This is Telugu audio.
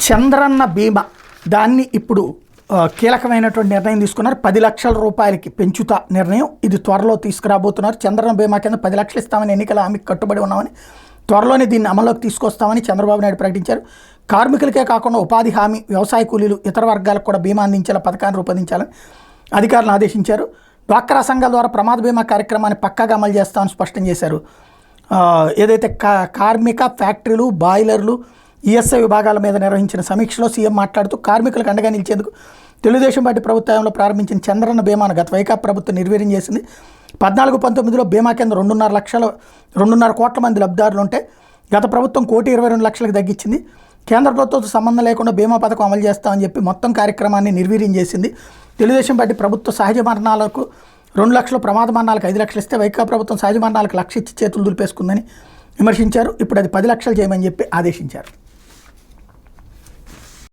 చంద్రన్న బీమా దాన్ని ఇప్పుడు కీలకమైనటువంటి నిర్ణయం తీసుకున్నారు. 10 లక్షల రూపాయలకి పెంచుతా నిర్ణయం ఇది త్వరలో తీసుకురాబోతున్నారు. చంద్రన్న బీమా కింద 10 లక్షలు ఇస్తామని ఎన్నికల హామీకి కట్టుబడి ఉన్నామని, త్వరలోనే దీన్ని అమల్లోకి తీసుకొస్తామని చంద్రబాబు నాయుడు ప్రకటించారు. కార్మికులకే కాకుండా ఉపాధి హామీ, వ్యవసాయ కూలీలు, ఇతర వర్గాలకు కూడా బీమా అందించేలా పథకాన్ని రూపొందించాలని అధికారులను ఆదేశించారు. డ్వాక్రా సంఘాల ద్వారా ప్రమాద బీమా కార్యక్రమాన్ని పక్కాగా అమలు చేస్తామని స్పష్టం చేశారు. ఏదైతే కార్మిక ఫ్యాక్టరీలు, బాయిలర్లు, ఈఎస్ఐ విభాగాల మీద నిర్వహించిన సమీక్షలో సీఎం మాట్లాడుతూ కార్మికులకు అండగా నిలిచేందుకు తెలుగుదేశం పార్టీ ప్రభుత్వంలో ప్రారంభించిన చంద్రన్న బీమాను గత వైకాపా ప్రభుత్వం నిర్వీర్యం చేసింది. 14-19లో బీమా కింద 2.5 కోట్ల మంది లబ్ధిదారులు ఉంటే గత ప్రభుత్వం 1,22,00,000కి తగ్గించింది. కేంద్ర ప్రభుత్వంతో సంబంధం లేకుండా బీమా పథకం అమలు చేస్తామని చెప్పి మొత్తం కార్యక్రమాన్ని నిర్వీర్యం చేసింది. తెలుగుదేశం పార్టీ ప్రభుత్వ సహజ మరణాలకు 2 లక్షలు, ప్రమాద మరణాలకు 5 లక్షలు ఇస్తే వైకాపా ప్రభుత్వం సహజ మరణాలకు 1,00,000 ఇచ్చి చేతులు దులిపేసుకుందని విమర్శించారు. ఇప్పుడు అది 10 లక్షలు చేయమని చెప్పి ఆదేశించారు.